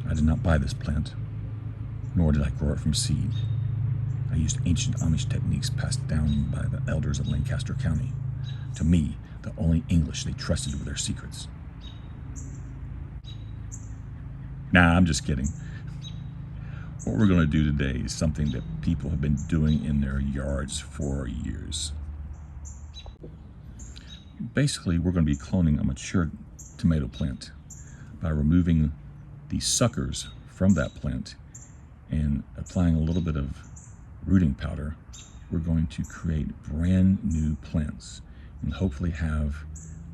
I did not buy this plant, nor did I grow it from seed. I used ancient Amish techniques passed down by the elders of Lancaster County. To me, the only English they trusted with their secrets. Nah, I'm just kidding. What we're going to do today is something that people have been doing in their yards for years. Basically, we're going to be cloning a mature tomato plant by removing the suckers from that plant and applying a little bit of rooting powder. We're going to create brand new plants and hopefully have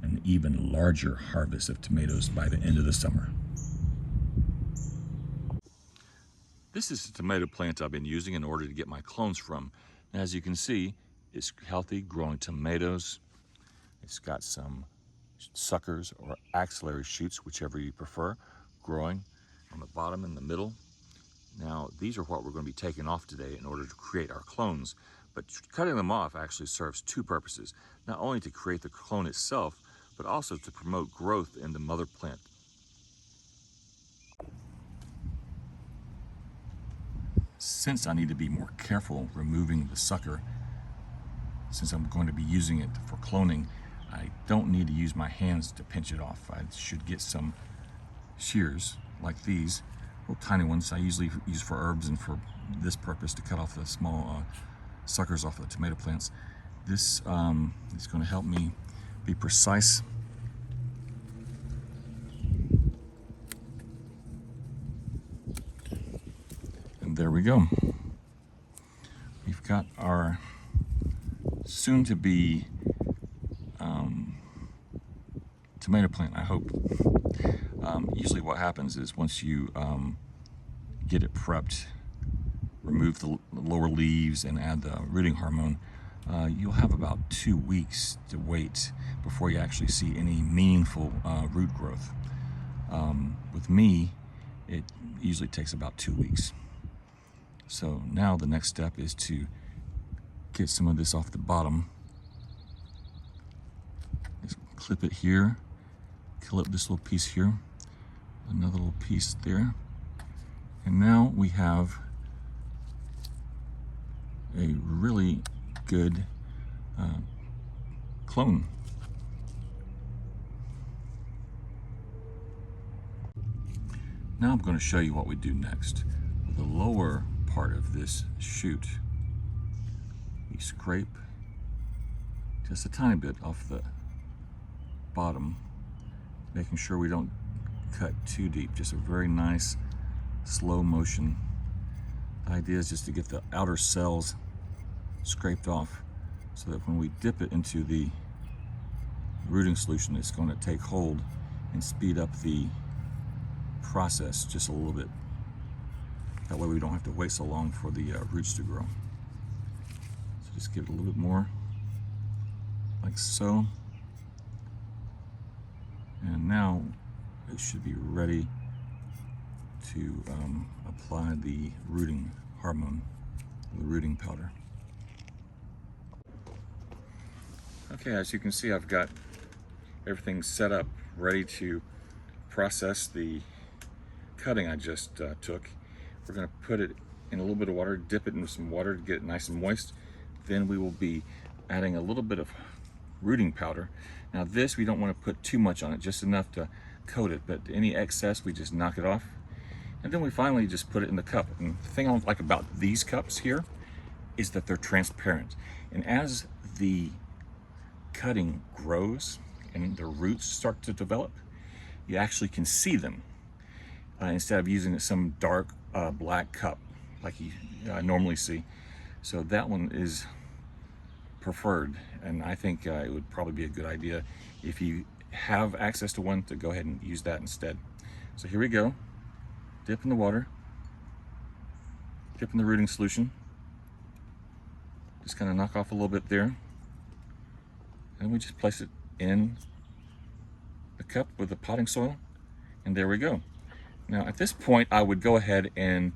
an even larger harvest of tomatoes by the end of the summer. This is the tomato plant I've been using in order to get my clones from. And as you can see, it's healthy, growing tomatoes. It's got some suckers or axillary shoots, whichever you prefer, growing on the bottom and the middle. Now, these are what we're going to be taking off today in order to create our clones. But cutting them off actually serves two purposes, not only to create the clone itself, but also to promote growth in the mother plant. Since I need to be more careful removing the sucker, since I'm going to be using it for cloning, I don't need to use my hands to pinch it off. I should get some shears like these, little tiny ones I usually use for herbs and for this purpose to cut off the small suckers off the tomato plants. This is going to help me be precise. And there we go. We've got our soon-to-be tomato plant, I hope. Usually what happens is once you get it prepped, remove the lower leaves and add the rooting hormone, you'll have about 2 weeks to wait before you actually see any meaningful root growth. With me, it usually takes about 2 weeks. So now the next step is to get some of this off the bottom. Just clip it here, clip this little piece here, another little piece there. And now we have a really good clone. Now I'm going to show you what we do next. With the lower part of this shoot, we scrape just a tiny bit off the bottom, making sure we don't cut too deep, just a very nice slow motion. The idea is just to get the outer cells scraped off so that when we dip it into the rooting solution, it's going to take hold and speed up the process just a little bit. That way we don't have to wait so long for the roots to grow. So just give it a little bit more, like so. And now it should be ready to apply the rooting hormone, the rooting powder. Okay, as you can see, I've got everything set up, ready to process the cutting I just took. We're going to put it in a little bit of water, dip it in some water to get it nice and moist. Then we will be adding a little bit of rooting powder. Now this, we don't want to put too much on it, just enough to coat it, but any excess we just knock it off. And then we finally just put it in the cup. And the thing I like about these cups here is that they're transparent. And as the cutting grows and the roots start to develop, you actually can see them instead of using some dark black cup like you normally see. So that one is preferred, and I think it would probably be a good idea if you have access to one to go ahead and use that instead. So here we go. Dip in the water, dip in the rooting solution, just kind of knock off a little bit there, and we just place it in the cup with the potting soil, and there we go. Now at this point I would go ahead and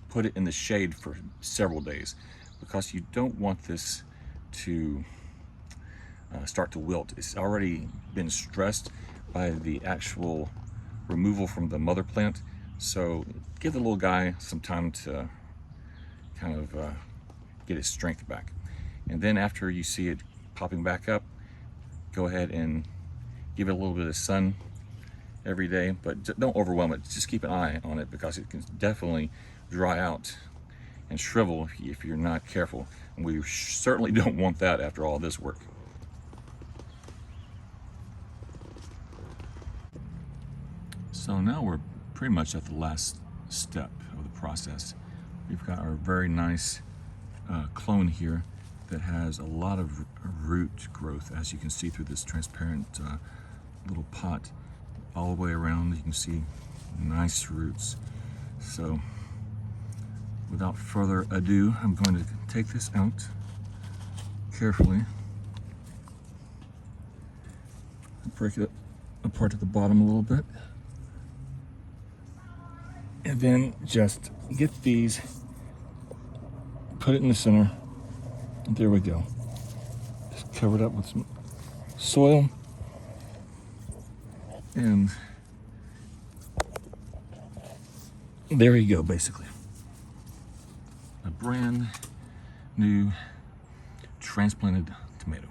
put it in the shade for several days, because you don't want this to start to wilt. It's already been stressed by the actual removal from the mother plant. So give the little guy some time to kind of get his strength back. And then after you see it popping back up, go ahead and give it a little bit of sun every day, but don't overwhelm it. Just keep an eye on it, because it can definitely dry out and shrivel if you're not careful. And we certainly don't want that after all this work. So now we're pretty much at the last step of the process. We've got our very nice clone here that has a lot of root growth, as you can see through this transparent little pot. All the way around you can see nice roots. So without further ado, I'm going to take this out carefully, break it apart at the bottom a little bit, and then just get these, put it in the center. There we go. Just cover it up with some soil, and there you go, basically. A brand new transplanted tomato.